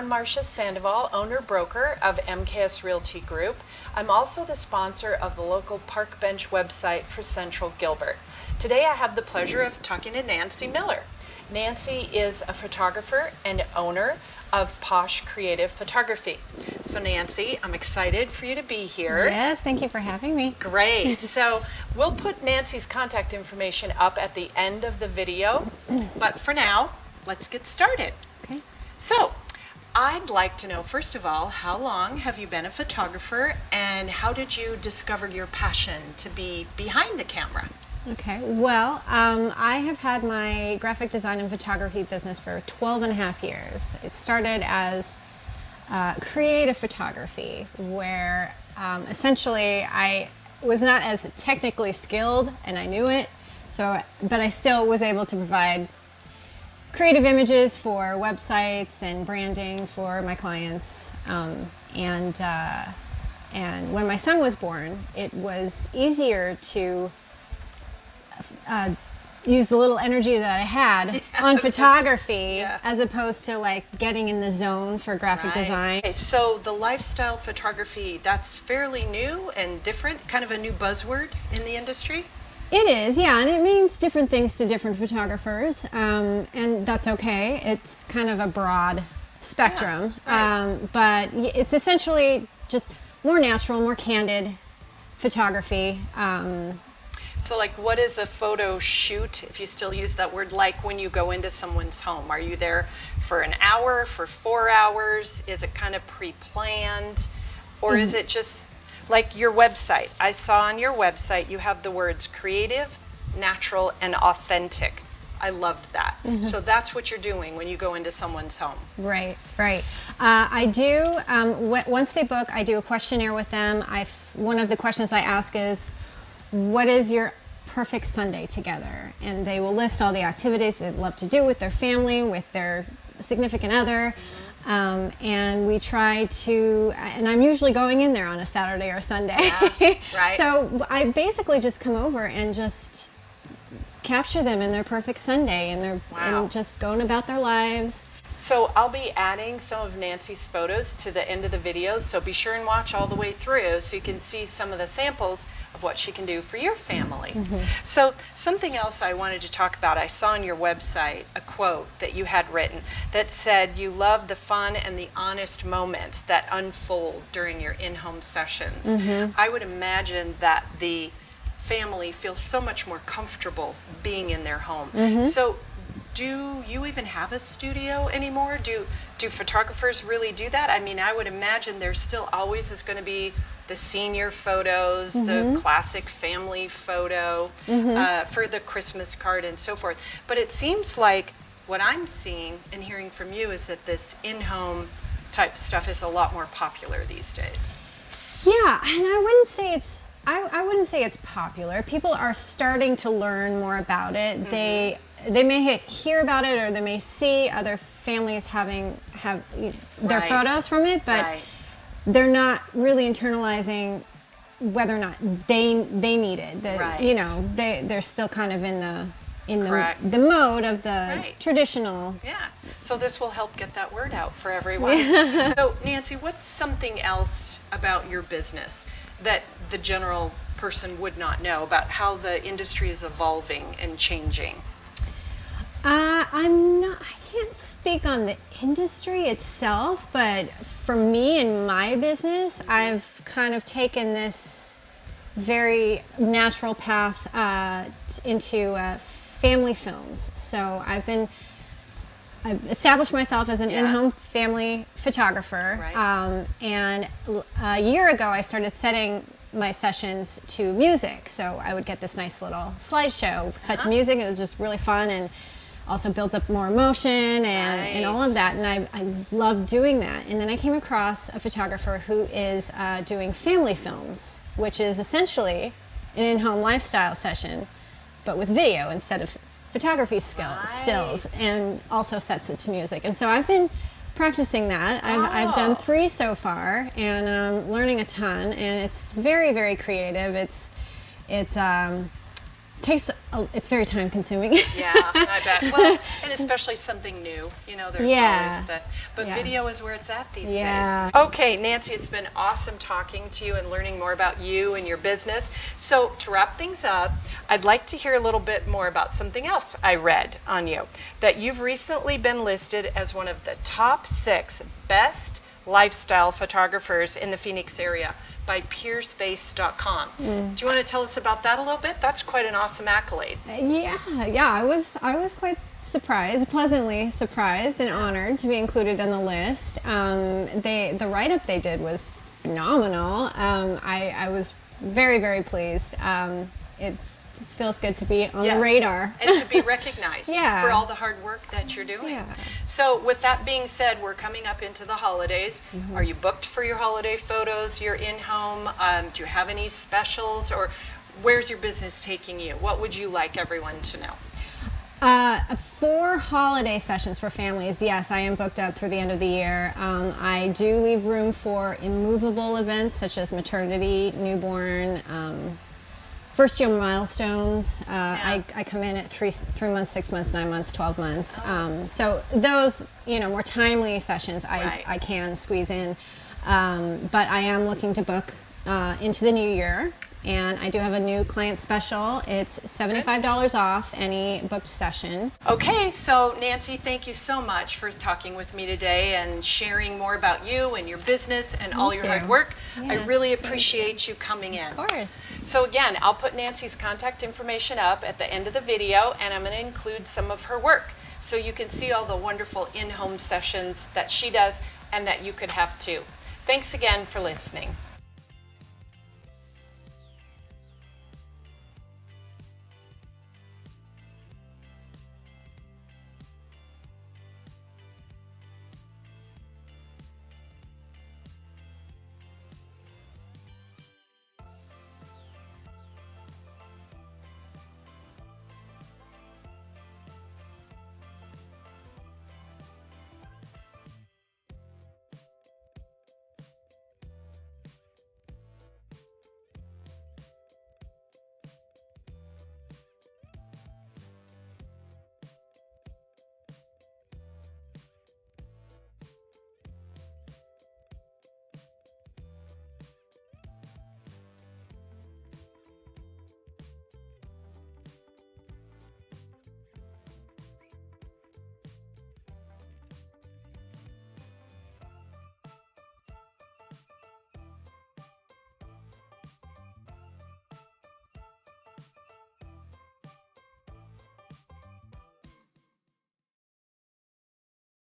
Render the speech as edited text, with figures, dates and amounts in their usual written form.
I'm Marsha Sandoval, owner-broker of MKS Realty Group. I'm also the sponsor of the local Park Bench website for Central Gilbert. Today I have the pleasure of talking to Nancy Miller. Nancy is a photographer and owner of Posh Creative Photography. So Nancy, I'm excited for you to be here. Yes, thank you for having me. Great. So we'll put Nancy's contact information up at the end of the video, but for now, let's get started. Okay. So I'd like to know, first of all, how long have you been a photographer and how did you discover your passion to be behind the camera? Okay, well, I have had my graphic design and photography business for 12 and a half years. It started as creative photography, where essentially I was not as technically skilled, and I knew it, but I still was able to provide creative images for websites and branding for my clients. And when my son was born, it was easier to use the little energy that I had on photography as opposed to like getting in the zone for graphic design. Okay, so the lifestyle photography, that's fairly new and different, kind of a new buzzword in the industry? It is, yeah, and it means different things to different photographers, and that's okay. It's kind of a broad spectrum, but it's essentially just more natural, more candid photography. So like what is a photo shoot, if you still use that word, like when you go into someone's home? Are you there for an hour, for 4 hours? Is it kind of pre-planned? Or is it just like your website? I saw on your website you have the words creative, natural, and authentic. I loved that. So that's what you're doing when you go into someone's home. Right, right. I do, once they book, I do a questionnaire with them. One of the questions I ask is, what is your perfect Sunday together? And they will list all the activities they'd love to do with their family, with their significant other. And we try to, and I'm usually going in there on a Saturday or Sunday. Yeah, right. So I basically just come over and just capture them in their perfect Sunday, and just going about their lives. So I'll be adding some of Nancy's photos to the end of the video, so be sure and watch all the way through so you can see some of the samples of what she can do for your family. So something else I wanted to talk about, I saw on your website a quote that you had written that said you love the fun and the honest moments that unfold during your in-home sessions. I would imagine that the family feels so much more comfortable being in their home. So do you even have a studio anymore? Do photographers really do that? I mean, I would imagine there still always is going to be the senior photos, the classic family photo for the Christmas card and so forth. But it seems like what I'm seeing and hearing from you is that this in-home type stuff is a lot more popular these days. Yeah, and I wouldn't say it's popular. People are starting to learn more about it. They may hear about it, or they may see other families have their photos from it, but they're not really internalizing whether or not they need it. You know, they're still kind of in the mode of the traditional. Yeah. So this will help get that word out for everyone. So Nancy, what's something else about your business that the general person would not know about how the industry is evolving and changing? I can't speak on the industry itself, but for me and my business, I've kind of taken this very natural path into family films. So I've established myself as an in-home family photographer, and a year ago I started setting my sessions to music. So I would get this nice little slideshow set to music. It was just really fun, and also builds up more emotion and all of that, and I love doing that. And then I came across a photographer who is doing family films, which is essentially an in-home lifestyle session, but with video instead of photography stills, and also sets it to music. And so I've been practicing that. I've done 3 so far, and I'm learning a ton, and it's very, very creative. It's it's very time consuming. Yeah, I bet. Well, and especially something new. You know, there's always that. But video is where it's at these days. Okay, Nancy, it's been awesome talking to you and learning more about you and your business. So to wrap things up, I'd like to hear a little bit more about something else I read on you, that you've recently been listed as one of the top 6 best lifestyle photographers in the Phoenix area by peerspace.com. Do you want to tell us about that a little bit? That's quite an awesome accolade. Yeah, I was quite surprised, pleasantly surprised and honored to be included on the list. The write-up they did was phenomenal. I was very, very pleased. It just feels good to be on the radar. And to be recognized for all the hard work that you're doing. Yeah. So with that being said, we're coming up into the holidays. Are you booked for your holiday photos? You're in-home? Do you have any specials? Or where's your business taking you? What would you like everyone to know? For holiday sessions for families, yes, I am booked up through the end of the year. I do leave room for immovable events such as maternity, newborn, first year milestones. I come in at 3 months, 6 months, 9 months, 12 months. So those, more timely sessions I can squeeze in. But I am looking to book into the new year. And I do have a new client special. It's $75 off any booked session. Okay, so Nancy, thank you so much for talking with me today and sharing more about you and your business and all your hard work. I really appreciate you coming in. Of course. So again, I'll put Nancy's contact information up at the end of the video, and I'm going to include some of her work so you can see all the wonderful in-home sessions that she does and that you could have too. Thanks again for listening.